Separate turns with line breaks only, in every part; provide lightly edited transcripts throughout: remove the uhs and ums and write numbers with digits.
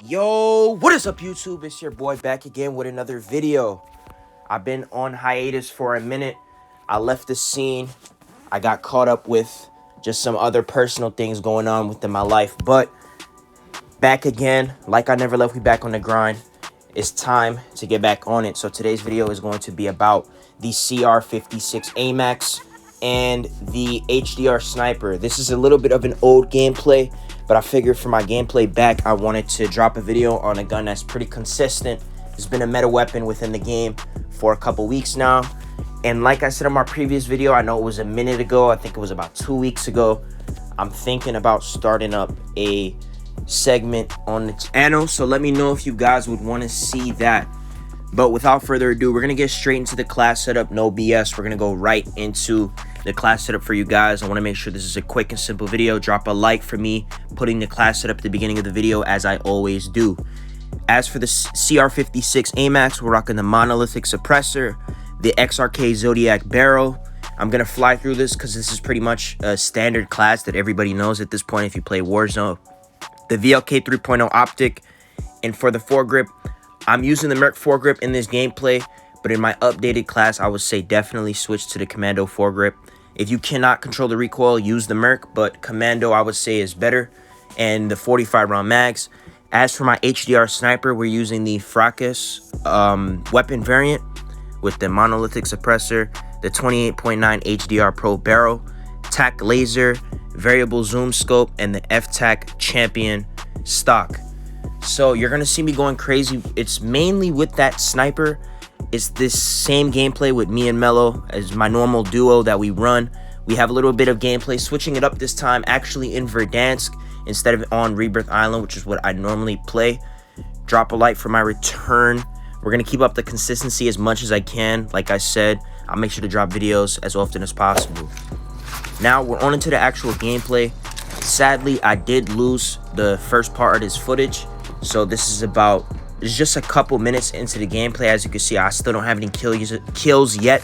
Yo, what is up, YouTube? It's your boy back again with another video. I've been on hiatus for a minute. I left the scene. I got caught up with just some other personal things going on within my life. But back again, like I never left, we back on the grind. It's time to get back on it. So today's video is going to be about the CR-56 Amax and the HDR sniper. This is a little bit of an old gameplay, but I figured for my gameplay back, I wanted to drop a video on a gun that's pretty consistent. It's been a meta weapon within the game for a couple weeks now. And like I said in my previous video, I know it was a minute ago, I think it was about 2 weeks ago, I'm thinking about starting up a segment on the channel. So let me know if you guys would want to see that. But without further ado, we're going to get straight into the class setup. No BS. We're going to go right into the class setup for you guys. I want to make sure this is a quick and simple video. Drop a like for me putting the class setup at the beginning of the video, as I always do. As for the CR-56 Amax, we're rocking the monolithic suppressor, the XRK Zodiac barrel. I'm going to fly through this because this is pretty much a standard class that everybody knows at this point if you play Warzone. The VLK 3.0 optic, and for the foregrip, I'm using the Merc foregrip in this gameplay, but in my updated class, I would say definitely switch to the Commando foregrip. If you cannot control the recoil, use the Merc, but Commando I would say is better, and the 45 round mags. As for my HDR sniper, we're using the Fracas weapon variant with the monolithic suppressor, the 28.9 HDR Pro barrel, TAC laser, variable zoom scope, and the FTAC champion stock. So you're gonna see me going crazy. It's mainly with that sniper. It's this same gameplay with me and Mello as my normal duo that we run. We have a little bit of gameplay, switching it up this time actually in Verdansk instead of on Rebirth Island, which is what I normally play. Drop a like for my return. We're gonna keep up the consistency as much as I can. Like I said, I'll make sure to drop videos as often as possible. Now we're on into the actual gameplay. Sadly, I did lose the first part of this footage, so this is just a couple minutes into the gameplay. As you can see, I still don't have any kills yet.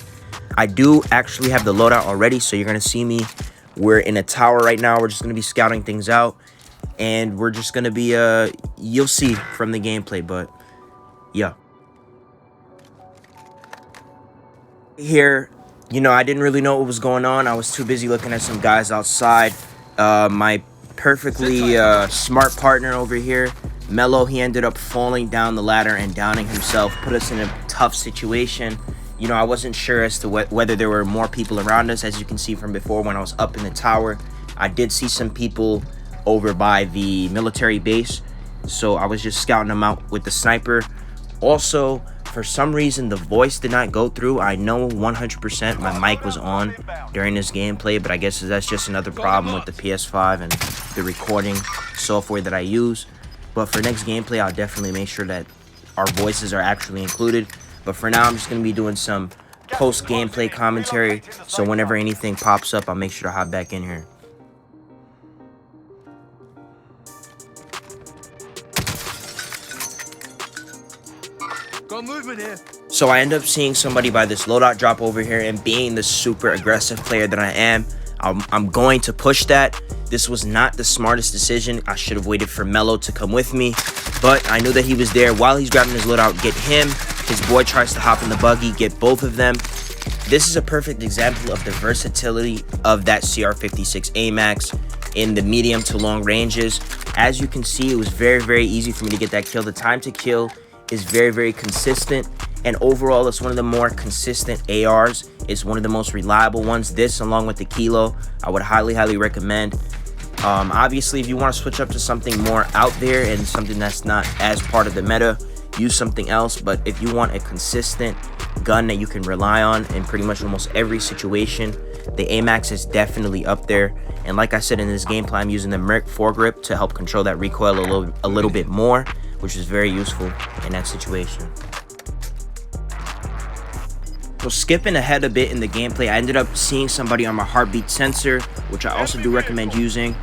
I do actually have the loadout already, so you're gonna see me. We're in a tower right now. We're just gonna be scouting things out, and we're just gonna be you'll see from the gameplay. But yeah, here, you know, I didn't really know what was going on. I was too busy looking at some guys outside. My perfectly smart partner over here, Mello, he ended up falling down the ladder and downing himself, put us in a tough situation. You know, I wasn't sure as to whether there were more people around us. As you can see from before, when I was up in the tower, I did see some people over by the military base, so I was just scouting them out with the sniper. Also, for some reason, the voice did not go through. I know 100% my mic was on during this gameplay, but I guess that's just another problem with the PS5 and the recording software that I use. But for next gameplay, I'll definitely make sure that our voices are actually included. But for now, I'm just going to be doing some post-gameplay commentary, so whenever anything pops up, I'll make sure to hop back in here. Movement here. So I end up seeing somebody by this loadout drop over here, and being the super aggressive player that I am, I'm going to push that. This was not the smartest decision. I should have waited for Mello to come with me, but I knew that he was there. While he's grabbing his loadout, get him. His boy tries to hop in the buggy, get both of them. This is a perfect example of the versatility of that CR-56 Amax in the medium to long ranges. As you can see, it was very, very easy for me to get that kill. The time to kill is very, very consistent, and overall it's one of the more consistent ARs. It's one of the most reliable ones. This, along with the Kilo, I would highly recommend. Obviously, if you want to switch up to something more out there and something that's not as part of the meta, use something else. But if you want a consistent gun that you can rely on in pretty much almost every situation, the Amax is definitely up there. And like I said, in this gameplay, I'm using the Merc foregrip to help control that recoil a little bit more, which is very useful in that situation. So skipping ahead a bit in the gameplay, I ended up seeing somebody on my heartbeat sensor, which I also do recommend using.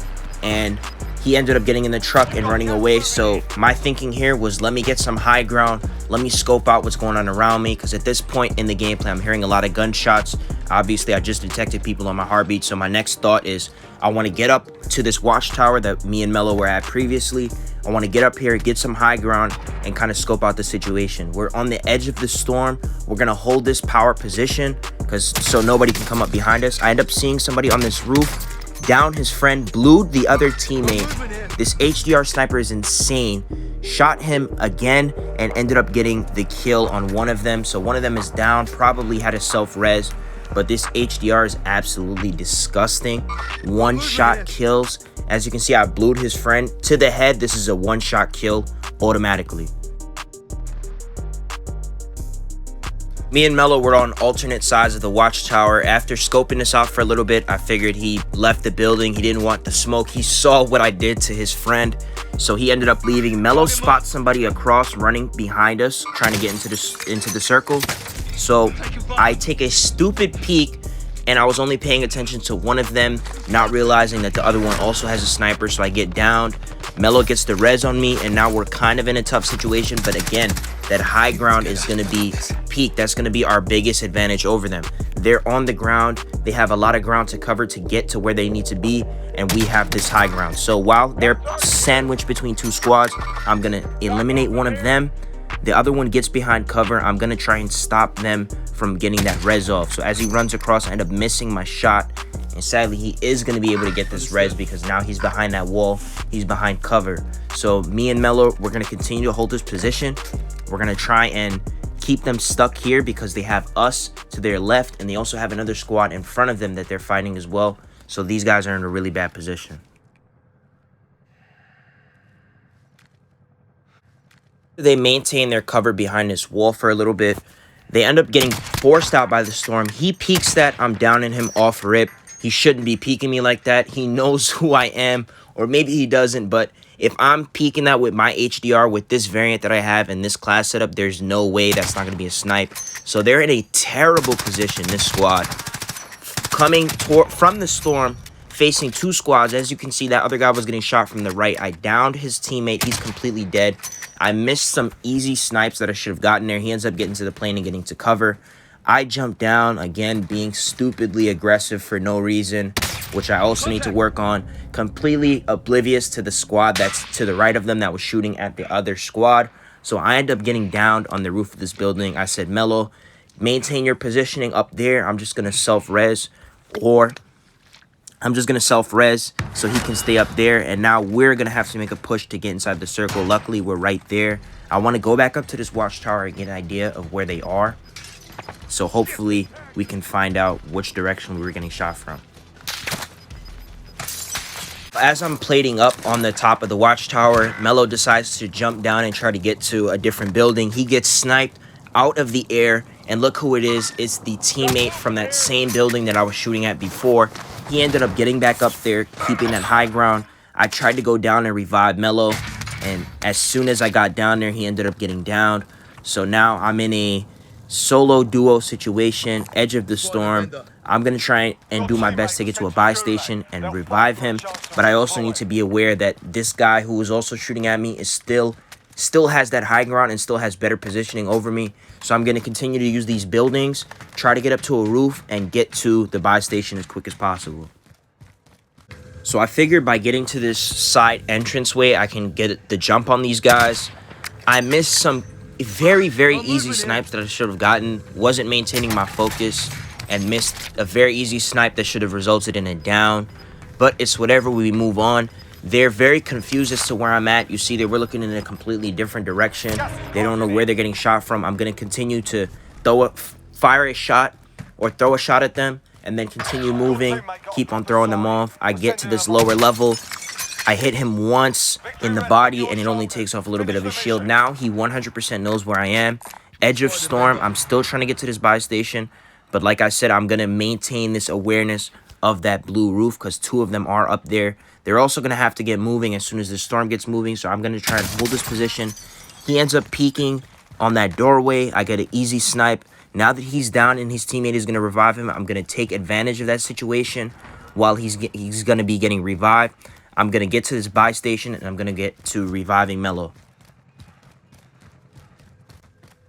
And he ended up getting in the truck and running away. So my thinking here was, let me get some high ground. Let me scope out what's going on around me, because at this point in the gameplay, I'm hearing a lot of gunshots. Obviously, I just detected people on my heartbeat. So my next thought is, I want to get up to this watchtower that me and Mello were at previously. I want to get up here, get some high ground, and kind of scope out the situation. We're on the edge of the storm. We're going to hold this power position so nobody can come up behind us. I end up seeing somebody on this roof, down his friend, blued the other teammate. This HDR sniper is insane. Shot him again and ended up getting the kill on one of them. So one of them is down, probably had a self-res, but this HDR is absolutely disgusting. One-shot kills. As you can see, I blued his friend to the head. This is a one-shot kill automatically. Me and Mello were on alternate sides of the watchtower. After scoping this out for a little bit, I figured he left the building. He didn't want the smoke. He saw what I did to his friend, so he ended up leaving. Mello spots somebody across running behind us, trying to get into the circle. So I take a stupid peek, and I was only paying attention to one of them, not realizing that the other one also has a sniper. So I get downed. Mello gets the res on me, and now we're kind of in a tough situation. But again, that high ground is going to be peak. That's going to be our biggest advantage over them. They're on the ground. They have a lot of ground to cover to get to where they need to be, and we have this high ground. So while they're sandwiched between two squads, I'm going to eliminate one of them. The other one gets behind cover. I'm going to try and stop them from getting that res off. So as he runs across, I end up missing my shot. And sadly, he is going to be able to get this res because now he's behind that wall. He's behind cover. So me and Mello, we're going to continue to hold this position. We're going to try and keep them stuck here because they have us to their left. And they also have another squad in front of them that they're fighting as well. So these guys are in a really bad position. They maintain their cover behind this wall for a little bit. They end up getting forced out by the storm. He peeks that. I'm downing him off rip. He shouldn't be peeking me like that. He knows who I am, or maybe he doesn't, but if I'm peeking that with my HDR, with this variant that I have and this class setup, there's no way that's not going to be a snipe. So they're in a terrible position, this squad. Coming from the storm, facing two squads. As you can see, that other guy was getting shot from the right. I downed his teammate. He's completely dead. I missed some easy snipes that I should have gotten there. He ends up getting to the plane and getting to cover. I jumped down, again, being stupidly aggressive for no reason, which I also need to work on. Completely oblivious to the squad that's to the right of them that was shooting at the other squad. So I end up getting downed on the roof of this building. I said, Mello, maintain your positioning up there. I'm just going to self-res, or I'm just going to self-res so he can stay up there. And now we're going to have to make a push to get inside the circle. Luckily, we're right there. I want to go back up to this watchtower and get an idea of where they are. So hopefully we can find out which direction we were getting shot from. As I'm plating up on the top of the watchtower, Mello decides to jump down and try to get to a different building. He gets sniped out of the air. And look who it is. It's the teammate from that same building that I was shooting at before. He ended up getting back up there, keeping that high ground. I tried to go down and revive Mello. And as soon as I got down there, he ended up getting downed. So now I'm in a solo duo situation, edge of the storm. I'm going to try and do my best to get to a buy station and revive him. But I also need to be aware that this guy who was also shooting at me is still has that high ground and still has better positioning over me. So I'm going to continue to use these buildings, try to get up to a roof, and get to the buy station as quick as possible. So I figured by getting to this side entranceway, I can get the jump on these guys. I missed some very, very easy snipes that I should have gotten. Wasn't maintaining my focus and missed a very easy snipe that should have resulted in a down. But it's whatever, we move on. They're very confused as to where I'm at. You see, they were looking in a completely different direction. They don't know where they're getting shot from. I'm going to continue to fire a shot or throw a shot at them and then continue moving, keep on throwing them off. I get to this lower level. I hit him once in the body, and it only takes off a little bit of his shield. Now he 100% knows where I am. Edge of storm. I'm still trying to get to this buy station. But like I said, I'm going to maintain this awareness of that blue roof because two of them are up there. They're also going to have to get moving as soon as the storm gets moving. So I'm going to try and hold this position. He ends up peeking on that doorway. I get an easy snipe. Now that he's down and his teammate is going to revive him, I'm going to take advantage of that situation while he's going to be getting revived. I'm going to get to this buy station, and I'm going to get to reviving Mello.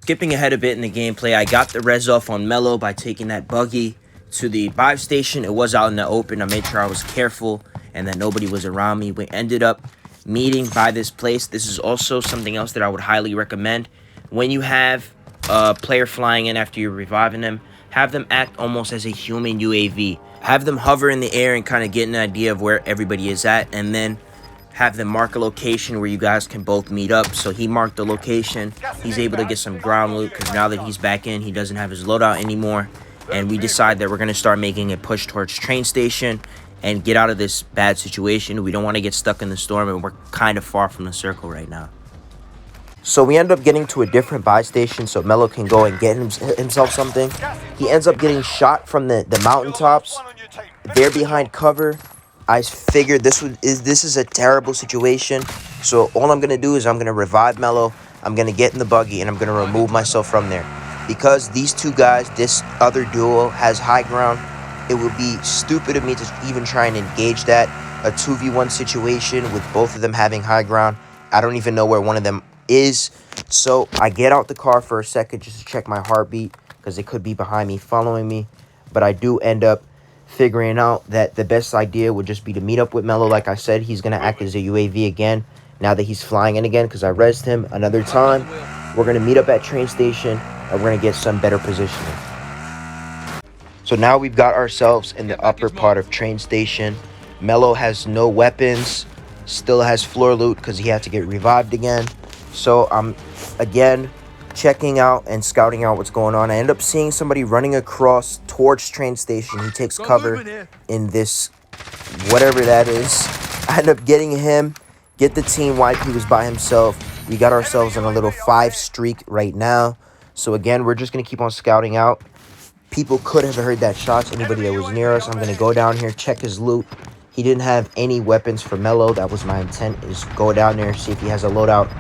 Skipping ahead a bit in the gameplay, I got the res off on Mello by taking that buggy to the buy station. It was out in the open. I made sure I was careful and that nobody was around me. We ended up meeting by this place. This is also something else that I would highly recommend. When you have a player flying in after you're reviving them, have them act almost as a human UAV. Have them hover in the air and kind of get an idea of where everybody is at, and then have them mark a location where you guys can both meet up. So he marked the location. He's able to get some ground loot because now that he's back in, he doesn't have his loadout anymore. And we decide that we're going to start making a push towards train station and get out of this bad situation. We don't want to get stuck in the storm, and we're kind of far from the circle right now. So we end up getting to a different buy station so Mello can go and get himself something. He ends up getting shot from the mountaintops. They're behind cover. I figured this is a terrible situation. So all I'm going to do is I'm going to revive Mello. I'm going to get in the buggy, and I'm going to remove myself from there. Because these two guys, this other duo, has high ground, it would be stupid of me to even try and engage that. A 2v1 situation with both of them having high ground. I don't even know where one of them is. So I get out the car for a second just to check my heartbeat, because it could be behind me following me. But I do end up figuring out that the best idea would just be to meet up with Mello. Like I said, he's going to act as a UAV again now that he's flying in again, because I rezzed him another time. We're going to meet up at train station, and we're going to get some better positioning. So now we've got ourselves in the upper part of train station. Mello has no weapons, still has floor loot because he had to get revived again. So I'm again checking out and scouting out what's going on. I end up seeing somebody running across towards train station. He takes cover in this whatever that is. I end up getting him, get the team wipe. He was by himself. We got ourselves on a little 5 streak right now. So again, we're just going to keep on scouting out. People could have heard that shots, anybody that was near us. I'm going to go down here, check his loot. He didn't have any weapons for Mello. That was my intent, is go down there, see if he has a loadout,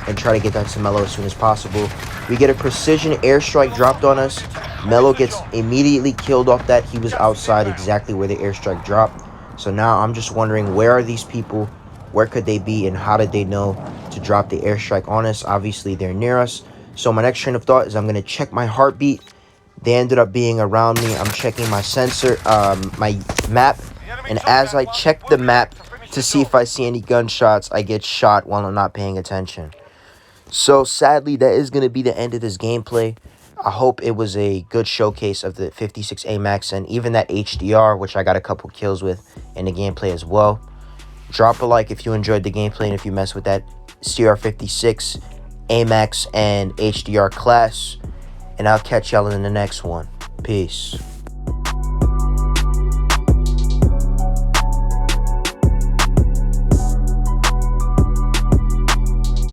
and try to get that to Mello as soon as possible. We get a precision airstrike dropped on us. Mello gets immediately killed off that. He was outside exactly where the airstrike dropped. So now I'm just wondering, where are these people? Where could they be, and how did they know to drop the airstrike on us? Obviously, they're near us. So my next train of thought is I'm going to check my heartbeat. They ended up being around me. I'm checking my sensor, my map. And as I check the map to see if I see any gunshots, I get shot while I'm not paying attention. So sadly, that is going to be the end of this gameplay. I hope it was a good showcase of the 56 Amax and even that HDR, which I got a couple kills with in the gameplay as well. Drop a like if you enjoyed the gameplay and if you mess with that CR-56 Amax and HDR class. And I'll catch y'all in the next one. Peace.